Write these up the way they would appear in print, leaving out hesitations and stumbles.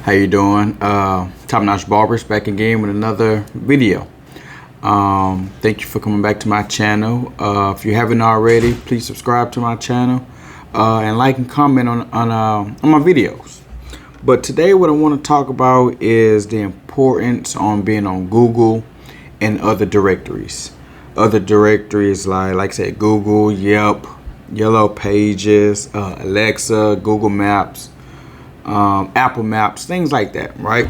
How you doing? Top Notch Barbers back again with another video. Thank you for coming back to my channel. If you haven't already, please subscribe to my channel and like and comment on my videos. But today what I want to talk about is the importance on being on Google and other directories. Other directories like I said, Google, Yelp, Yellow Pages, Alexa, Google Maps, Apple Maps, things like that, right?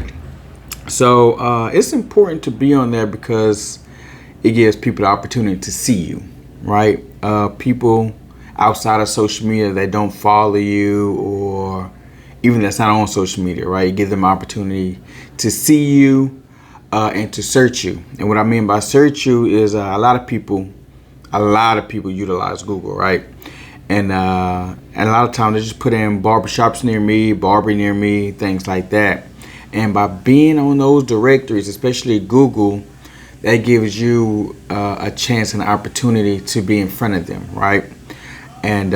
So it's important to be on there because it gives people the opportunity to see you, right? People outside of social media that don't follow you, or even that's not on social media, right? It gives them opportunity to see you and to search you. And what I mean by search you is a lot of people utilize Google, right? And a lot of times they just put in barbershops near me, barber near me, things like that. And by being on those directories, especially Google, that gives you a chance and an opportunity to be in front of them, right? And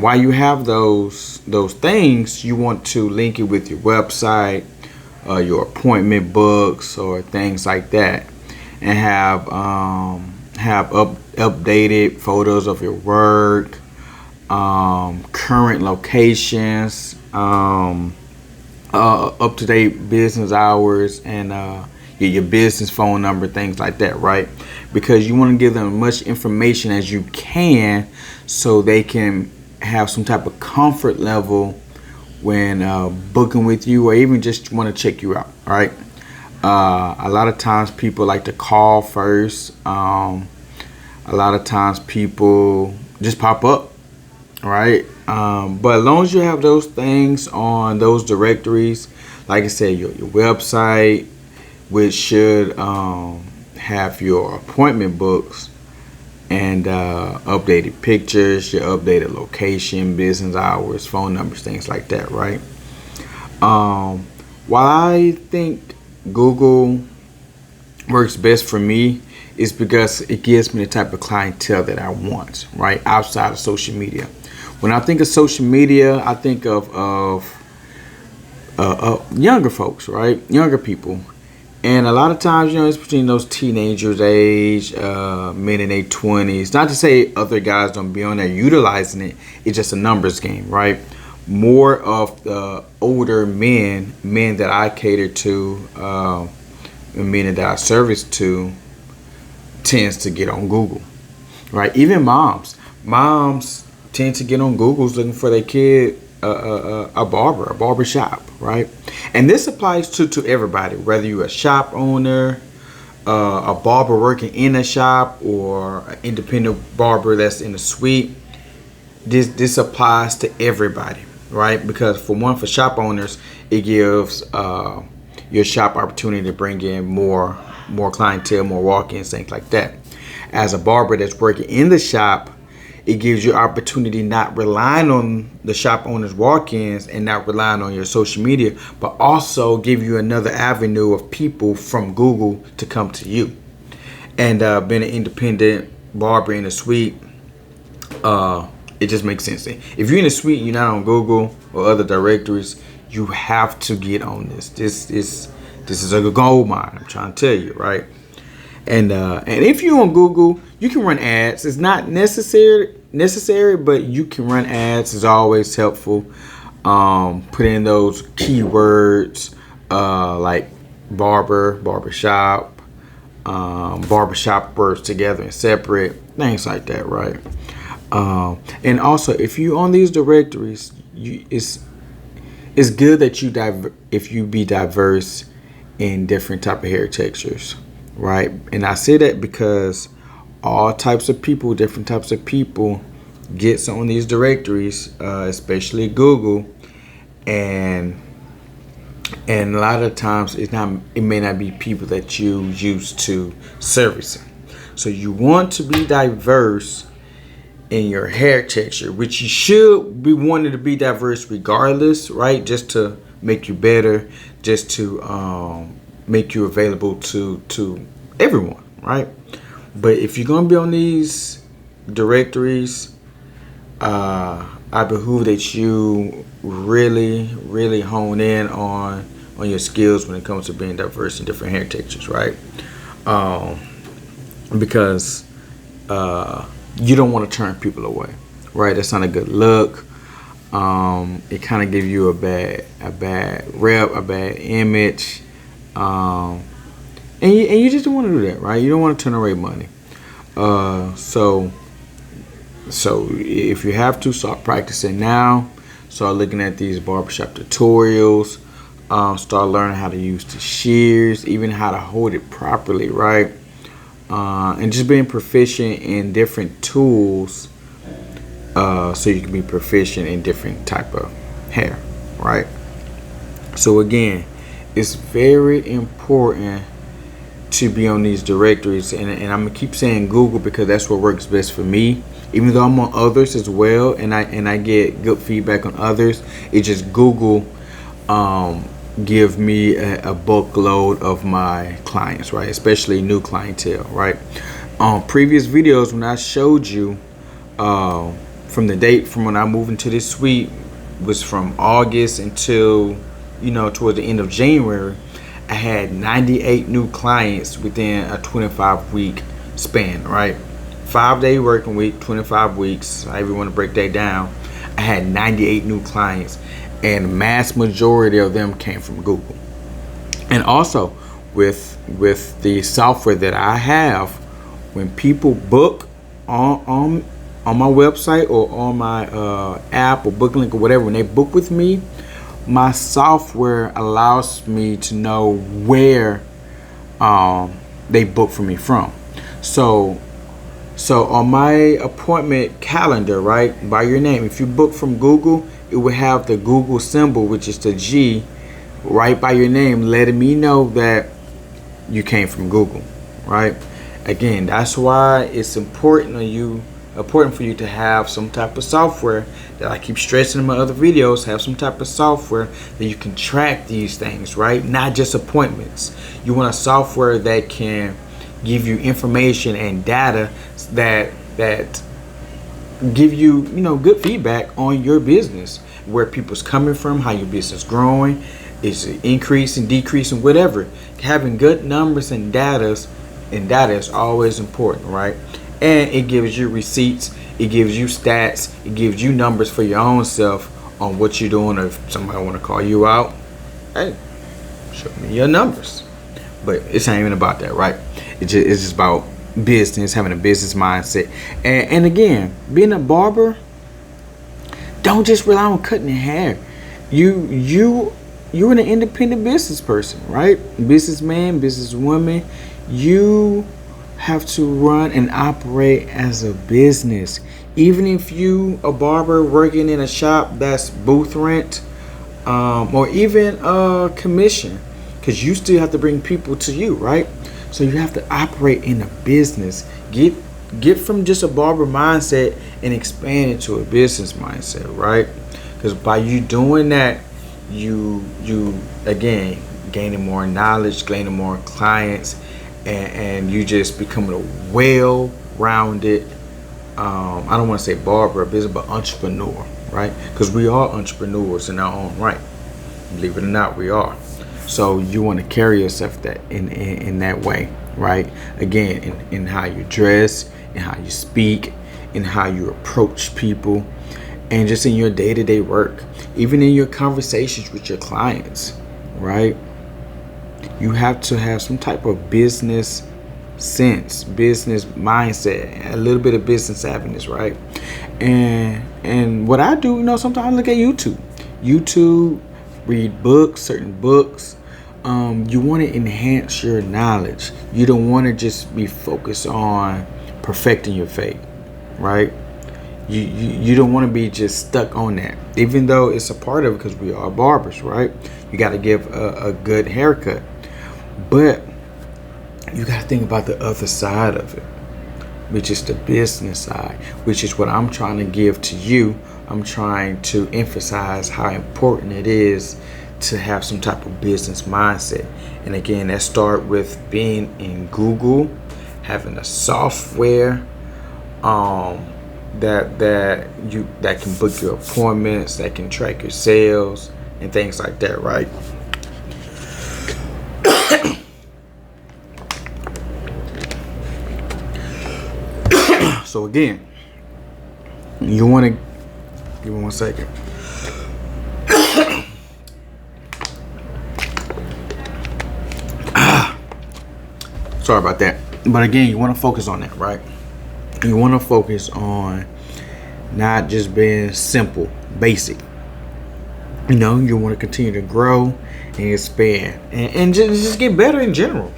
while you have those things, you want to link it with your website, your appointment books, or things like that, and have updated photos of your work, current locations, up-to-date business hours, and your business phone number, things like that, right? Because you want to give them as much information as you can so they can have some type of comfort level when booking with you, or even just want to check you out, right? A lot of times people like to call first. A lot of times people just pop up, right? But as long as you have those things on those directories, like I said, your website, which should have your appointment books and updated pictures, your updated location, business hours, phone numbers, things like that, right? While I think Google works best for me, is because it gives me the type of clientele that I want, right? Outside of social media. When I think of social media, I think of younger folks, right? Younger people. And a lot of times, it's between those teenagers age, men in their 20s. Not to say other guys don't be on there utilizing it. It's just a numbers game, right? More of the older men that I cater to, men that I service to, tends to get on Google, right? Even moms tend to get on Google's looking for their kid a barber shop, right? And this applies to everybody, whether you're a shop owner, a barber working in a shop, or an independent barber that's in a suite. This applies to everybody, right? Because for shop owners, it gives your shop opportunity to bring in more clientele, more walk-ins, things like that. As a barber that's working in the shop, it gives you opportunity not relying on the shop owner's walk-ins and not relying on your social media, but also give you another avenue of people from Google to come to you. And being an independent barber in a suite, it just makes sense. If you're in a suite and you're not on Google or other directories, you have to get on this. This is a gold mine, I'm trying to tell you, right? And if you're on Google, you can run ads. It's not necessary, but you can run ads. It's always helpful. Put in those keywords like barbershop, barbershop words together and separate, things like that, right? And also, if you're on these directories, it's good that if you be diverse in different type of hair textures, right? And I say that because all types of people, different types of people gets on these directories, especially Google, and a lot of times it may not be people that you used to servicing. So you want to be diverse in your hair texture, which you should be wanting to be diverse regardless, right? Just to make you better, just to make you available to everyone, right? But if you're gonna be on these directories, I behoove that you really really hone in on your skills when it comes to being diverse in different hair textures, right? Um, because you don't want to turn people away, right? That's not a good look. It kind of gives you a bad rep, a bad image, and you just don't want to do that, right? You don't want to turn away money. So if you have to, start practicing now. Start looking at these barbershop tutorials. Start learning how to use the shears, even how to hold it properly, right? And just being proficient in different tools, so you can be proficient in different type of hair, right? So again, it's very important to be on these directories, and I'm gonna keep saying Google because that's what works best for me. Even though I'm on others as well, and I get good feedback on others, it just Google give me a bulk load of my clients, right? Especially new clientele, right? On previous videos, when I showed you from the date from when I moved into this suite was from August until towards the end of January, I had 98 new clients within a 25-week span, right? 5-day working week, 25 weeks. I even want to break that down. I had 98 new clients, and mass majority of them came from Google. And also with the software that I have, when people book on my website or on my app or book link or whatever, when they book with me, my software allows me to know where they book for me from. So on my appointment calendar, right, by your name, if you book from Google, it will have the Google symbol, which is the G, right by your name, letting me know that you came from Google, right? Again, that's why it's important for you to have some type of software that I keep stressing in my other videos. Have some type of software that you can track these things, right? Not just appointments. You want a software that can give you information and data that give you good feedback on your business, where people's coming from, how your business growing, is increasing, decreasing, whatever. Having good numbers and data is always important, right? And it gives you receipts, it gives you stats, it gives you numbers for your own self on what you're doing. Or if somebody want to call you out, hey, show me your numbers. But it's not even about that, right? It's just about business, having a business mindset. And again, being a barber, don't just rely on cutting your hair. You're an independent business person, right? Businessman, businesswoman. You have to run and operate as a business. Even if you a barber working in a shop that's booth rent, or even commission, because you still have to bring people to you, right? So you have to operate in a business. Get from just a barber mindset and expand into a business mindset, right? Because by you doing that, you again gaining more knowledge, gaining more clients, and you just becoming a well-rounded, I don't want to say barber, business, but entrepreneur, right? Because we are entrepreneurs in our own right. Believe it or not, we are. So you want to carry yourself that in that way, right? Again, in how you dress, in how you speak, in how you approach people, and just in your day-to-day work, even in your conversations with your clients, right? You have to have some type of business sense, business mindset, a little bit of business savviness, right? And what I do, sometimes I look at YouTube, read books, certain books. You want to enhance your knowledge. You don't want to just be focused on perfecting your fate, right? You don't want to be just stuck on that, even though it's a part of it, because we are barbers, right? You got to give a good haircut, but you got to think about the other side of it, which is the business side, which is what I'm trying to give to you. I'm trying to emphasize how important it is to have some type of business mindset. And again, that start with being in Google, having a software that can book your appointments, that can track your sales, and things like that, right? So again, you want to give me 1 second. Sorry about that. But again, you want to focus on that, right? You want to focus on not just being simple, basic. You know, you want to continue to grow and expand and just get better in general.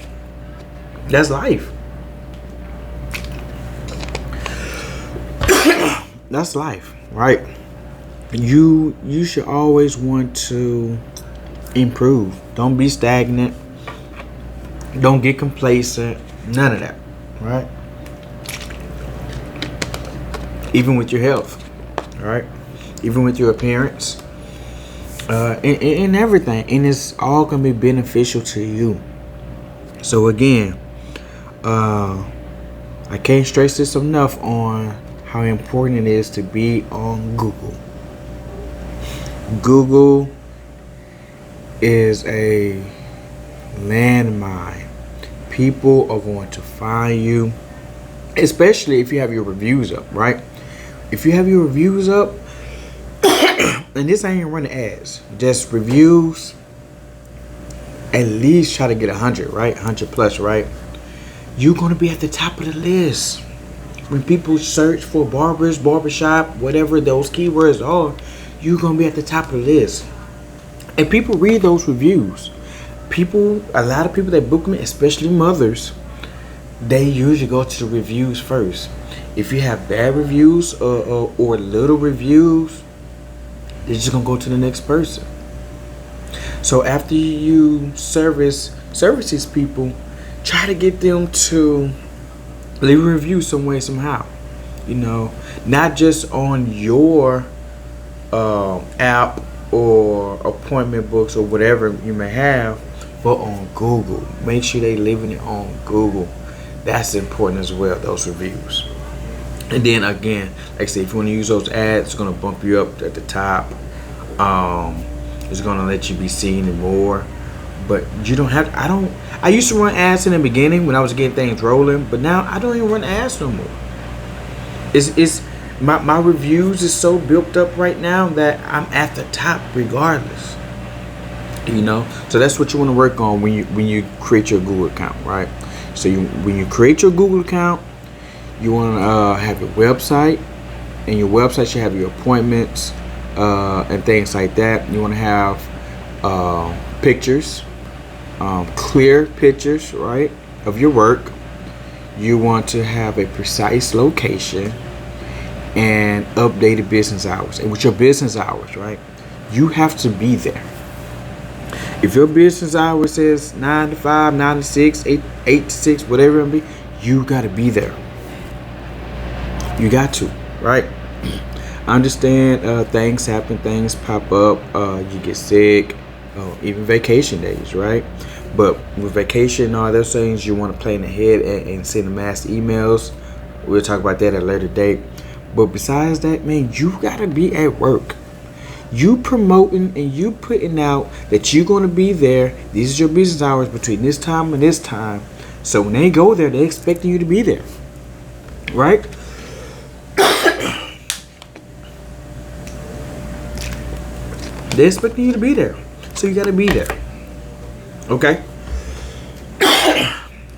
That's life. That's life, right? You should always want to improve. Don't be stagnant. Don't get complacent. None of that, right? Even with your health, right? Even with your appearance, and everything, and it's all gonna be beneficial to you. So again, I can't stress this enough on how important it is to be on Google. Google is a landmine. People are going to find you, especially if you have your reviews up, right? If you have your reviews up, and this ain't running ads, just reviews, at least try to get 100, right? 100 plus, right? You're going to be at the top of the list. When people search for barbers, barbershop, whatever those keywords are, you're going to be at the top of the list. And people read those reviews. A lot of people that book me, especially mothers, they usually go to the reviews first. If you have bad reviews or little reviews, they're just going to go to the next person. So after you service these people, try to get them to leave a review some way, somehow. You know, not just on your app or appointment books or whatever you may have, but on Google. Make sure they leaving it on Google. That's important as well, those reviews. And then again, like I said, if you want to use those ads, it's going to bump you up at the top. It's going to let you be seen more. But you don't have to, I used to run ads in the beginning when I was getting things rolling, but now I don't even run ads no more. It's my reviews is so built up right now that I'm at the top regardless. You know, so that's what you want to work on when you create your Google account, right? So when you create your Google account, you want to have your website, and your website should have your appointments and things like that. You want to have pictures. Clear pictures, right, of your work. You want to have a precise location and updated business hours. And with your business hours, right, you have to be there. If your business hours says 9 to 5, 9 to 6, 8 to 6, whatever it may be, you got to be there. You got to, right? I understand things happen, things pop up, you get sick, even vacation days, right? But with vacation and all those things, you want to plan ahead and send mass emails. We'll talk about that at a later date. But besides that, man, you got to be at work. You promoting and you putting out that you're going to be there. These are your business hours between this time and this time. So when they go there, they're expecting you to be there, right? They're expecting you to be there. So you got to be there. Okay?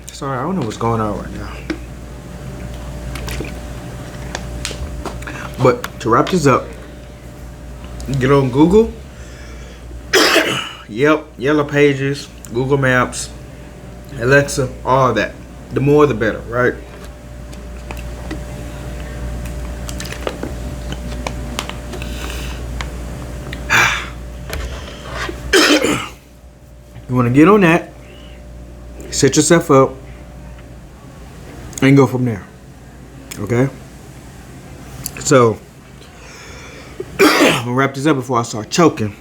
Sorry, I don't know what's going on right now. But to wrap this up, get on Google. Yep, Yellow Pages, Google Maps, Alexa, all that. The more the better, right? You want to get on that, set yourself up, and go from there. Okay? So, I'm going to wrap this up before I start choking.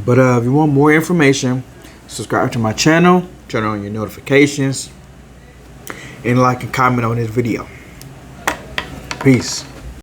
But if you want more information, subscribe to my channel, turn on your notifications, and like and comment on this video. Peace.